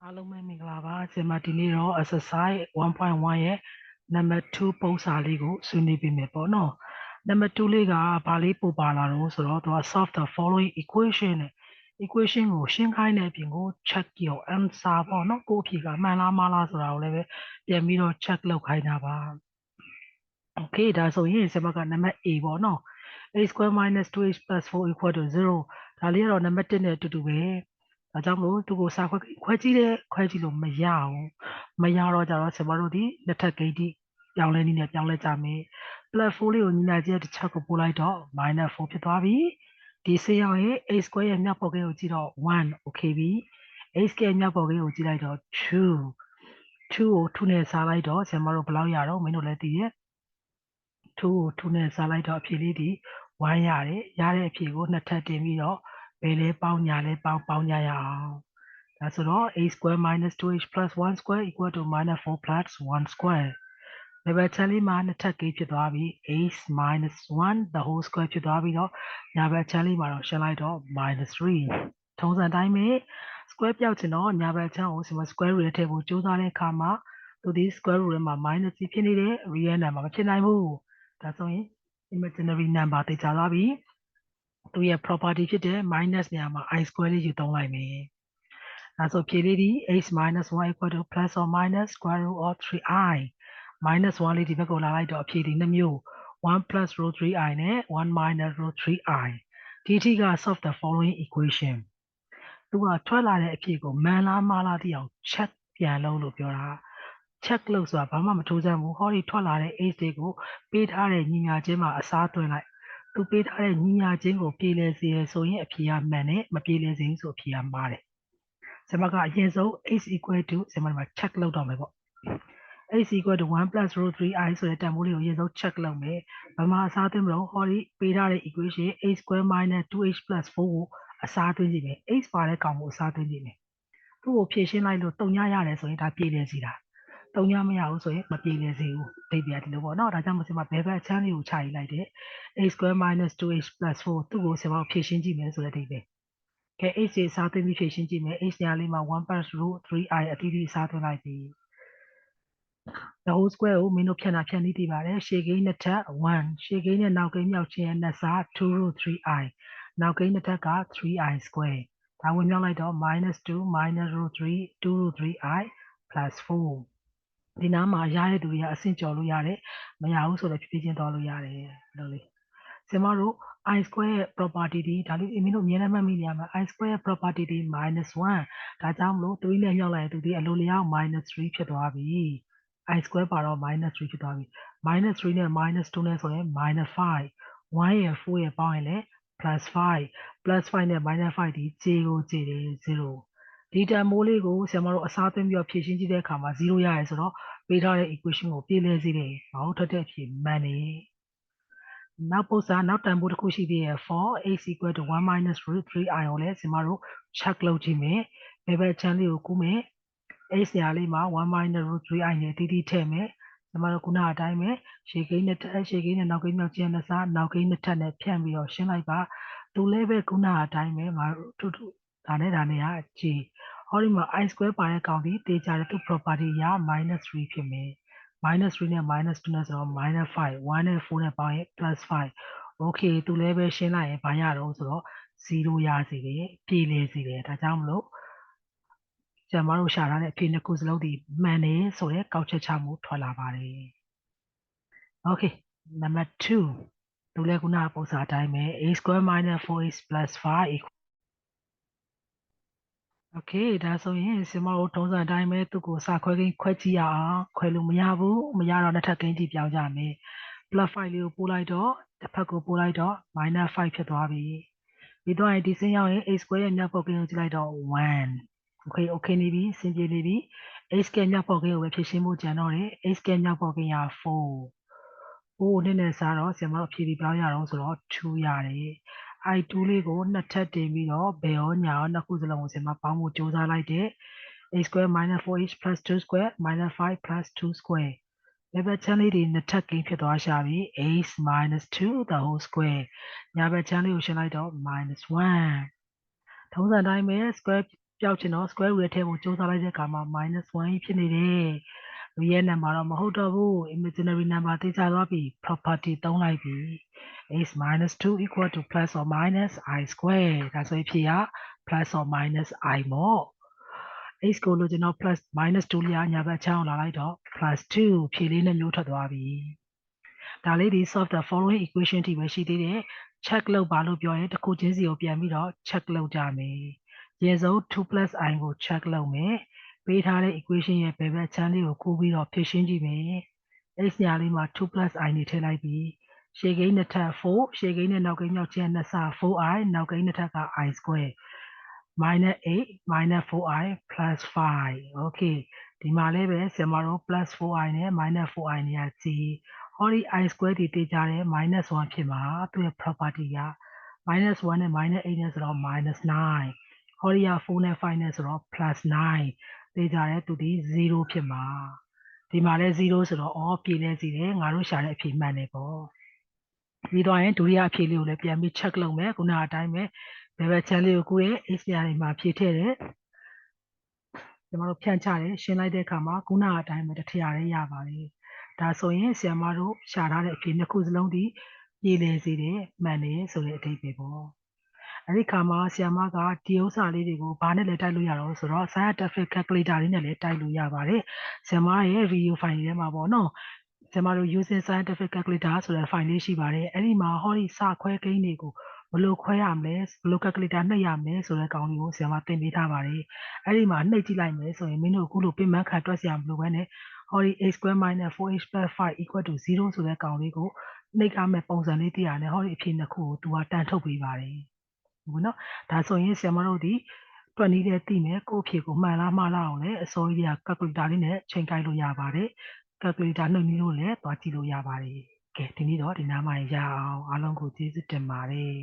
အားလုံးပဲမင်္ဂလာပါဆင်မဒီနေ့တော့ exercise 1.1 ရဲ့ number 2 ပုံစံလေးကိုဆွေးနွေးပေးမယ်ပေါ့နော် number 2 လေးကဘာလေးပို့ပါလာတော့ဆိုတော့သူက solve the following equation နဲ့ equation ကိုရှင်းခိုင်းတဲ့အပြင်ကို check your answer ပေါ့နော်ကိုယ့်အဖြေကမှန်လားမှားလားဆိုတာကိုလည်းပဲပြန်ပြီးတော့ check လုပ်ခိုင်းတာပါ okay ဒါဆိုရင်ဆင်မက number A ပေါ့နော် a square minus 2h plus 4 equal to 0ဒါလေးကတော့ number 1နဲ့အတူတူပဲဒါကြောင့်မို့သူကိုစာခွဲကြည့်လို့မရဘူးမရတော့ကြတော့ဆင်မတို့ဒီလက်ထပ်ဂိတ်တိပြောင်းလဲနည်းနဲ့ပြောင်းလဲကြမယ် plus 4လေးကိုညီမကြီးတစ်ချက်ကိုပို့လိုက်တော့ minus 4ဖြစ်သွားပြီဒီစေးရောက်ရင် a square ရဲ့မြောက်ပေါ်ကိန်းကိုကြည့်တော့1 okay ပြီ a square မြောက်ပေါ်ကိန်းကိုကြည့်လိုက်တော့2ကို2နဲ့စားလိုက်တော့ဆင်မတို့ဘယ်လောက်ရတော့မင်းတို့လည်းသိရဲ့2ကို2နဲ့စားလိုက်တော့အဖြေလေးဒီ1ရတယ်ရတဲ့အဖြေကိုနှစ်ထပ်တင်ပြီးတော့ဘယ်လဲပေါင်းညာလဲပေါင်းညာရအောင်ဒါဆိုတော့ a square minus 2h plus 1 square equal to minus 4 plus 1 square လေဘယ်ချမ်းလေးမှာနှစ်ထပ်ကိန်းဖြစ်သွားပြီ h minus 1 the whole square ဖြစ်သွားပြီးတော့ညာဘက်ချမ်းလေးမှာတော့ရှင်းလိုက်တော့ minus 3ထုံးစံတိုင်းပဲ square ပြောက်ချင်တော့ညာဘက်ချမ်းကိုဒီမှာ square root ထည့်ဖို့ကြိုးစားတဲ့အခါမှာသူဒီ square root ထဲမှာ minus ဖြစ်နေတယ် real number မဖြစ်နိုင်ဘူးဒါဆိုရင် imaginary number တေချာသွားပြီသူရဲ့ property ဖြစ်တဲ့ minus နေရာမှာ i square လေးယူသုံးလိုက်မယ်ဒါဆိုဖြေလေးဒီ h minus 1 equal to plus or minus square root of 3i minus 1လေးဒီဘက်ကိုလာလိုက်တော့အဖြေဒီနှမျိုး1 plus root 3i နဲ့1 minus root 3i ဒီအထိက solve the following equation သူကထွက်လာတဲ့အဖြေကိုမှန်လားမှားလားသိအောင် check ပြန်လုပ်လို့ပြောတာ check လုပ်ဆိုတာဘာမှမထူးဆန်းဘူးဟောဒီထွက်လာတဲ့ h တွေကိုပေးထားတဲ့ညီညာချင်းမှာအစားသွင်းလိုက်သူပေးထားတဲ့ညီညာချင်းကိုပြေလည်စေရဆိုရင်အဖြေကမှန်တယ်မပြေလည်စေဘူးဆိုအဖြေကမှားတယ်ဆင်မကအရင်ဆုံး h equal to ဆင်မမှာ check လုပ်တော့မယ်ပေါ့ h equal to 1 plus root 3i ဆိုတဲ့တန်ဖိုးလေးကိုအရင်ဆုံး check လုပ်မယ်ဘာမှအစားသွင်းမလို့ဟောဒီပေးထားတဲ့ equation h square minus 2h plus 4ကိုအစားသွင်းကြည့်မယ် h ပါတဲ့ကောင်ကိုအစားသွင်းကြည့်မယ်သူ့ကိုဖြည့်ရှင်းလိုက်လို့3ညရတယ်ဆိုရင်ဒါပြေလည်စီတာ3ညမရဘူးဆိုရင်မပြေလည်စေဘူးဒိတ်ပြဒီလိုပေါ့နော်ဒါကြောင့်မို့ဆင်မဘယ်ဘက်အချမ်းလေးကိုခြာလိုက်တယ် h square minus 2h plus 4သူ့ကိုဆင်မဖြည့်ရှင်းကြည့်မယ်ဆိုတဲ့ဒိတ်ပဲကဲ h ကိုစားသွင်းပြီးဖြည့်ရှင်းကြည့်မယ် h နေရာလေးမှာ1 plus root 3i အတီးတီးစားသွင်းလိုက်ပြီ the whole square ကိုမင်းတို့ဖြတ်နည်းသိပါတယ်ရှေ့ကိန်းနှစ်ထပ်1ရှေ့ကိန်းနဲ့နောက်ကိန်းမြောက်ခြင်းရဲ့နှစ်စား 2 root 3i နောက်ကိန်းနှစ်ထပ်က 3i square ဒါဝင်မြောက်လိုက်တော့ minus 2 minus root 3 2 root 3i plus 4ဒီနားမှာရတဲ့သူတွေကအဆင့်ကျော်လို့ရတယ်မရဘူးဆိုတော့ဖြည်းဖြည်းချင်းသွားလို့ရတယ်လို့လေဆင်မတို့ i square ရဲ့ property ဒီဒါလေးမင်းတို့အများနဲ့မှတ်မိနေရမှာ i square ရဲ့ property ဒီ minus 1ဒါကြောင့်မလို့3နဲ့မြောက်လိုက်ရင်သူဒီအလိုလျောက် minus 3ဖြစ်သွားပြီ i square ပါတော့ minus 3ဖြစ်သွားပြီ minus 3နဲ့ minus 2နဲ့ဆိုရင် minus 5 1ရယ်4ရယ်ပေါင်းရင်လည်း plus 5 plus 5နဲ့ minus 5ဒီ j ကိုj တယ်0ဒီတန်မိုးလေးကိုဆရာမတို့အစားသွင်းပြီးတော့ဖြည့်ရှင်းကြည့်တဲ့အခါမှာ0ရတယ်ဆိုတော့ပေးထားတဲ့ equation ကိုပြေလည်စေတယ်။ဘာလို့ထွက်တဲ့အဖြေမှန်တယ်။နောက်ပုံစံနောက်တန်ဖိုးတစ်ခုရှိသေးတယ် for h equal to 1 minus root 3i ကိုလည်းဆရာမတို့ check လုပ်ကြည့်မယ်။ဘယ်ဘက်ချမ်းလေးကိုကူးမယ်။ h နေရာလေးမှာ1 minus root 3i နဲ့တီးတီးထည့်မယ်။ကျွန်တော်တို့ခုနအတိုင်းပဲရှေ့ကိန်းနဲ့နောက်ကိန်းမြောက်ခြင်းနဲ့စားနောက်ကိန်းနှစ်ထပ်နဲ့ဖြန့်ပြီးတော့ရှင်းလိုက်ပါသူလည်းပဲခုနအတိုင်းပဲငါတို့ထူဒါနဲ့က G ဟောဒီမှာ i square ပါတဲ့ကောင်ဒီတေချာတဲ့သူ property ရ minus 3ဖြစ်မယ် minus 3နဲ့ minus 2နဲ့ဆိုတော့ minus 5 1နဲ့4နဲ့ပေါင်းရင် plus 5 okay သူလည်းပဲရှင်းလိုက်ရင်ဘာရတော့ဆိုတော့0ရစေတယ်ပြေလည်စေတယ်ဒါကြောင့်မလို့ကျမတို့ရှာထားတဲ့အဖြေနှစ်ခုစလုံးဒီမှန်တယ်ဆိုတဲ့ကောက်ချက်ချမှုထွက်လာပါတယ် okay number 2သူလည်းခုနပုံစံအတိုင်းပဲ a square minus 4h plus 5 equal okay ဒါဆိုရင်ဆင်မတို့ထုံးစံအတိုင်းပဲသူ့ကိုစာခွဲကိန်းခွဲကြည့်ရအောင်ခွဲလို့မရဘူးမရတော့နှစ်ထပ်ကိန်းကြည့်ပြောင်းကြမယ် plus 5လေးကိုပို့လိုက်တော့တစ်ဖက်ကိုပို့လိုက်တော့ minus 5ဖြစ်သွားပြီပြီးတော့ဒီစင်းရောက်ရင် a square ရဲ့မြောက်ပေါ်ကိန်းကိုကြည့်လိုက်တော့1 okay နေပြီစင်ပြေနေပြီ h square မြောက်ပေါ်ကိန်းကိုပဲဖြည့်ရှင်းဖို့ကြံတော့တယ် h square မြောက်ပေါ်ကိန်းက4နဲ့စားတော့ဆင်မတို့ဖြည့်ပြီးပြောင်းရအောင်ဆိုတော့2ရတယ် i2 လေးကိုနှစ်ထပ်တင်ပြီးတော့ဘယ်ရောညာရောနှစ်ခုစလုံးကိုဆင်မပေါင်းဖို့ကြိုးစားလိုက်တယ် a square minus 4h plus 2 square minus 5 plus 2 square ဘက်ချမ်းလေးတွေနှစ်ထပ်ကိန်းဖြစ်သွားရှာပြီ h minus 2 the whole square ညာဘက်ချမ်းလေးကိုရှင်းလိုက်တော့ minus 1ထုံးစံတိုင်းပဲ square ပျောက်ချင်တော့ square root ရဲ့ထဲကိုစူးစမ်းလိုက်တဲ့အခါမှာ -1 ဖြစ်နေတယ် real number တော့မဟုတ်တော့ဘူး imaginary number သိကြသွားပြီ property သုံးလိုက်ပြီ x minus 2 equal to plus or minus I square ဒါဆိုရင်ဖြေရ plus or minus I ပေါ့ x ကိုလို့ကျွန်တော် plus minus 2လေးကညာဘက်ချောင်းလာလိုက်တော့ plus 2ဖြေလေးနဲ့မျိုးထွက်သွားပြီဒါလေးဒီ solve the following equation ထိပဲရှိသေးတယ် check လုပ်ပါလို့ပြောရင်တစ်ခုချင်းစီကိုပြန်ပြီးတော့ check လုပ်ကြမယ်ရေစုံ2 plus I ကို check လုပ်မယ်ပေးထားတဲ့ equation ရဲ့ဘယ်ဘက်ချမ်းလေးကိုကူးပြီးတော့ဖြည့်ရှင်းကြည့်မယ် x ညာလေးမှာ2 plus I နေထည့်လိုက်ပြီးရှေ့ကိန်းနှစ်ထပ်4ရှေ့ကိန်းနဲ့နောက်ကိန်းမြောက်ချင်းနှစ်ဆ 4i နောက်ကိန်းနှစ်ထပ်က I square minus 8 minus 4i plus 5 okay ဒီမှာလည်းပဲဆရာမတို့ plus 4i နဲ့ minus 4i နေရာကြည့်ဟောဒီ I square ဒီတေးကြတယ် minus 1ဖြစ်မှာသူ့ရဲ့ property က minus 1နဲ့ minus 8နဲ့ဆိုတော့ minus 9ဟောဒီက4နဲ့5နဲ့ဆိုတော့ plus 9တေးကြတယ်သူဒီ0ဖြစ်မှာဒီမှာလည်း0ဆိုတော့အော်ပြေလဲစီတယ်ငါတို့ရှာတဲ့အဖြေမှန်တယ်ပေါ့ပြီးတော့ရင်ဒုတိယအဖြေလေးကိုလည်းပြန်ပြီး check လုပ်မယ်ခုနအတိုင်းပဲဘယ်ဘက်ချမ်းလေးကိုကူးရဲ့ x ရာတွေမှာဖြည့်ထည့်တယ်ကျွန်တော်တို့ဖြန့်ချတယ်ရှင်းလိုက်တဲ့အခါမှာခုနအတိုင်းပဲတစ်ထည့်ရတယ်ရပါတယ်ဒါဆိုရင်ဆရာမတို့ရှာထားတဲ့အဖြေနှစ်ခုစလုံးဒီပြေလည်စေတယ်မှန်တယ်ဆိုတဲ့အဓိပ္ပာယ်ပေါ့အဲ့ဒီခါမှာဆရာမကဒီဥစ္စာလေးတွေကိုဘာနဲ့လဲတိုက်လို့ရတော့ဆိုတော့ scientific calculator လေးနဲ့လည်းတိုက်လို့ရပါတယ်ဆရာမရဲ့ video file ထဲမှာပေါ့နော်ဆရာမတို့ using scientific calculator ဆိုတဲ့ file လေးရှိပါတယ်အဲ့ဒီမှာဟောဒီစခွဲကိန်းတွေကိုဘယ်လိုခွဲရမလဲဘယ်လို calculator နှိပ်ရမလဲဆိုတဲ့ကောင်လေးကိုဆရာမသင်ပေးထားပါတယ်အဲ့ဒီမှာနှိပ်ကြည့်လိုက်မယ်ဆိုရင်မင်းတို့အခုလိုပြင်ပန်းခံတွက်စရာမလိုဘဲနဲ့ဟောဒီ a square minus 4h plus 5 equal to 0ဆိုတဲ့ကောင်လေးကိုနှိပ်ရမယ့်ပုံစံလေးသိရတယ်ဟောဒီအဖြေနှစ်ခုကိုသူကတန်ထုတ်ပေးပါတယ်ဟုတ်နော်ဒါဆိုရင်ဆရာမတို့ဒီတွက်နည်းတဲ့သိမယ်ကိုယ့်အဖြေကိုမှန်လားမှားလားအောင်လည်းအစောကြီးက calculator လေးနဲ့ချိန်ကိုက်လို့ရပါတယ် calculator နှုတ်နည်းလို့လည်းတွားကြည့်လို့ရပါတယ်ကဲဒီနေ့တော့ဒီနားမှာရအောင်အားလုံးကိုကျေးဇူးတင်ပါတယ်